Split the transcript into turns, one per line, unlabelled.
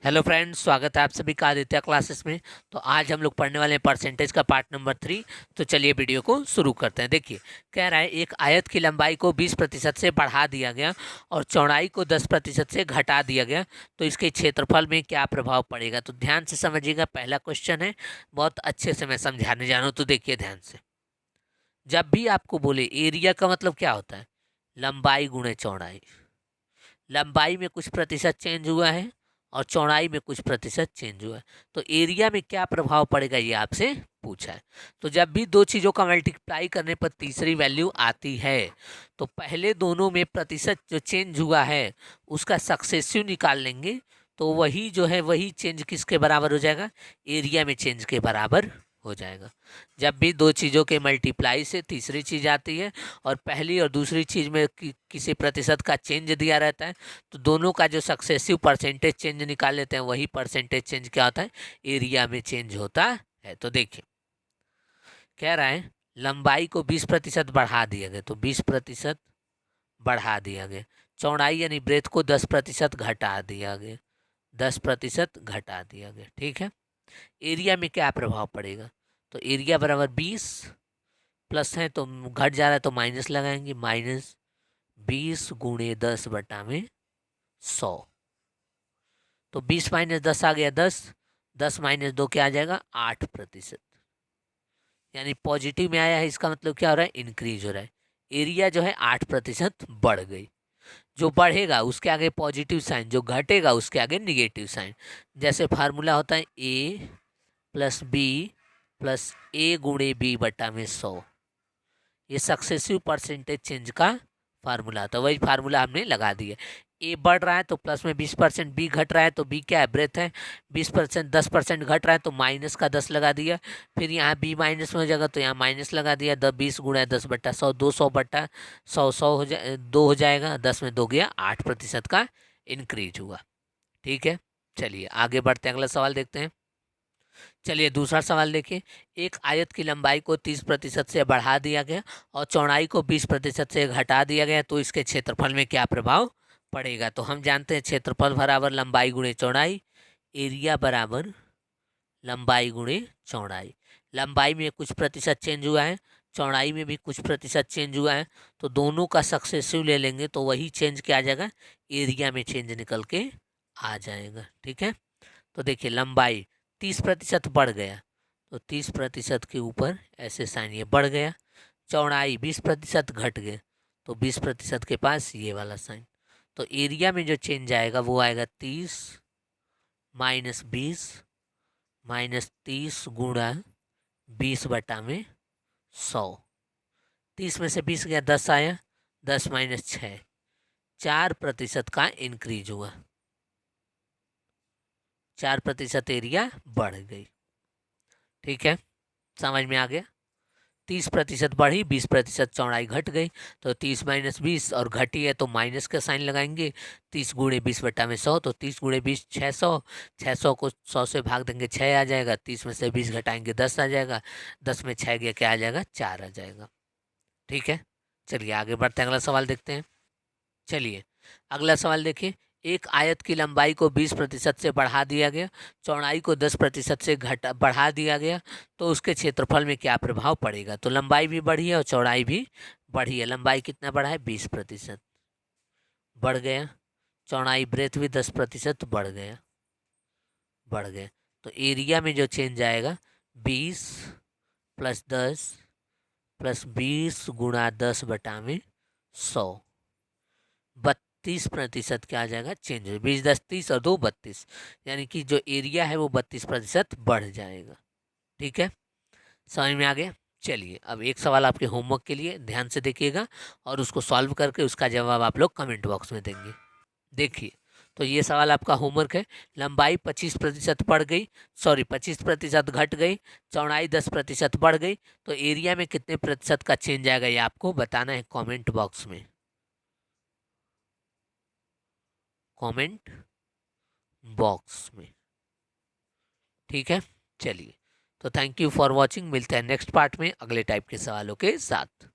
Hello friends, स्वागत है आप सभी का आदित्य क्लासेस में। तो आज हम लोग पढ़ने वाले हैं परसेंटेज का पार्ट नंबर 3। तो चलिए वीडियो को शुरू करते हैं। देखिए, कह रहा है एक आयत की लंबाई को 20% से बढ़ा दिया गया और चौड़ाई को 10% से घटा दिया गया, तो इसके क्षेत्रफल में क्या प्रभाव पड़ेगा। तो ध्यान से समझिएगा, पहला क्वेश्चन है, बहुत अच्छे से मैं समझाने जा रहा हूँ, तो देखिए ध्यान से। जब भी आपको बोले एरिया का मतलब क्या होता है, लंबाई गुणे चौड़ाई। लंबाई में कुछ प्रतिशत चेंज हुआ है और चौड़ाई में कुछ प्रतिशत चेंज हुआ है, तो एरिया में क्या प्रभाव पड़ेगा ये आपसे पूछा है। तो जब भी दो चीज़ों का मल्टीप्लाई करने पर तीसरी वैल्यू आती है, तो पहले दोनों में प्रतिशत जो चेंज हुआ है उसका सक्सेसिव निकाल लेंगे, तो वही जो है वही चेंज किसके बराबर हो जाएगा, एरिया में चेंज के बराबर हो जाएगा। जब भी दो चीज़ों के मल्टीप्लाई से तीसरी चीज़ आती है और पहली और दूसरी चीज़ में किसी प्रतिशत का चेंज दिया रहता है, तो दोनों का जो सक्सेसिव परसेंटेज चेंज निकाल लेते हैं, वही परसेंटेज चेंज क्या होता है, एरिया में चेंज होता है। तो देखिए, कह रहा है लंबाई को 20% बढ़ा दिया गया, तो 20% बढ़ा दिया गया। चौड़ाई यानी ब्रेथ को 10% घटा दिया गया, 10% घटा दिया गया। ठीक है, एरिया में क्या प्रभाव पड़ेगा, तो एरिया बराबर 20 प्लस है तो घट जा रहा है, तो माइनस लगाएंगे, -20 गुणे 10/100। तो 20 माइनस 10 आ गया 10, 10 माइनस 2 क्या आ जाएगा, 8%। यानी पॉजिटिव में आया है, इसका मतलब क्या हो रहा है, इंक्रीज हो रहा है। एरिया जो है 8% बढ़ गई। जो बढ़ेगा उसके आगे पॉजिटिव साइन, जो घटेगा उसके आगे निगेटिव साइन। जैसे फार्मूला होता है ए प्लस बी प्लस ए गुणे बी बटा में 100, ये सक्सेसिव परसेंटेज चेंज का फार्मूला था। वही फार्मूला हमने लगा दिया। ए बढ़ रहा है तो प्लस में 20%, बी घट रहा है तो बी क्या है, ब्रेथ है। 20% 10% घट रहा है तो माइनस का 10 लगा दिया। फिर यहाँ बी माइनस में हो जाएगा तो यहाँ माइनस लगा दिया। 20 गुणा 10/100, 200/100, 100 हो जाए 2 हो जाएगा, 10 में 2 गया, 8% का इंक्रीज हुआ। ठीक है, चलिए आगे बढ़ते हैं, अगला सवाल देखते हैं। चलिए दूसरा सवाल देखिए, एक आयत की लंबाई को 30% से बढ़ा दिया गया और चौड़ाई को 20% से घटा दिया गया, तो इसके क्षेत्रफल में क्या प्रभाव पड़ेगा। तो हम जानते हैं क्षेत्रफल बराबर लंबाई गुणे चौड़ाई, एरिया बराबर लंबाई गुणे चौड़ाई। लंबाई में कुछ प्रतिशत चेंज हुआ है, चौड़ाई में भी कुछ प्रतिशत चेंज हुआ है, तो दोनों का सक्सेसिव ले लेंगे तो वही चेंज क्या आ जाएगा, एरिया में चेंज निकल के आ जाएगा। ठीक है, तो देखिए लंबाई 30% बढ़ गया, तो 30% के ऊपर ऐसे साइन ये बढ़ गया। चौड़ाई 20% घट गए, तो 20% के पास ये वाला साइन। तो एरिया में जो चेंज आएगा वो आएगा 30 -20 -30 गुणा 20/100। 30 में से 20 गया, 10 आया, 10 - 6, 4% का इंक्रीज हुआ, 4% एरिया बढ़ गई। ठीक है, समझ में आ गया। 30% बढ़ी, 20% चौड़ाई घट गई, तो 30 - 20 और घटी है तो माइनस का साइन लगाएंगे। 30 गुणे 20/100, तो 30 गुणे 20 600, 600 को 100 से भाग देंगे 6 आ जाएगा। 30 में से 20 घटाएंगे 10 आ जाएगा, 10 में 6 गया क्या आ जाएगा, 4 आ जाएगा। ठीक है, चलिए आगे बढ़ते हैं, अगला सवाल देखते हैं। चलिए अगला सवाल देखिए, एक आयत की लंबाई को 20% से बढ़ा दिया गया, चौड़ाई को 10% से घटा बढ़ा दिया गया, तो उसके क्षेत्रफल में क्या प्रभाव पड़ेगा। तो लंबाई भी बढ़ी है और चौड़ाई भी बढ़ी है। लंबाई कितना बढ़ा है, 20% बढ़ गया, चौड़ाई ब्रेथ भी 10% बढ़ गया। तो एरिया में जो चेंज आएगा, 20 + 10 + 20 गुणा 10/100, 32% क्या आ जाएगा, चेंज। 20 10 30 और 2 32, यानी कि जो एरिया है वो 32% बढ़ जाएगा। ठीक है, समझ में आ गया। चलिए अब एक सवाल आपके होमवर्क के लिए, ध्यान से देखिएगा और उसको सॉल्व करके उसका जवाब आप लोग कमेंट बॉक्स में देंगे। देखिए, तो ये सवाल आपका होमवर्क है। लंबाई 25% बढ़ गई, सॉरी 25% घट गई, चौड़ाई 10% बढ़ गई, तो एरिया में कितने प्रतिशत का चेंज आएगा ये आपको बताना है कमेंट बॉक्स में, कमेंट बॉक्स में। ठीक है, चलिए तो थैंक यू फॉर वॉचिंग, मिलते हैं नेक्स्ट पार्ट में अगले टाइप के सवालों के साथ।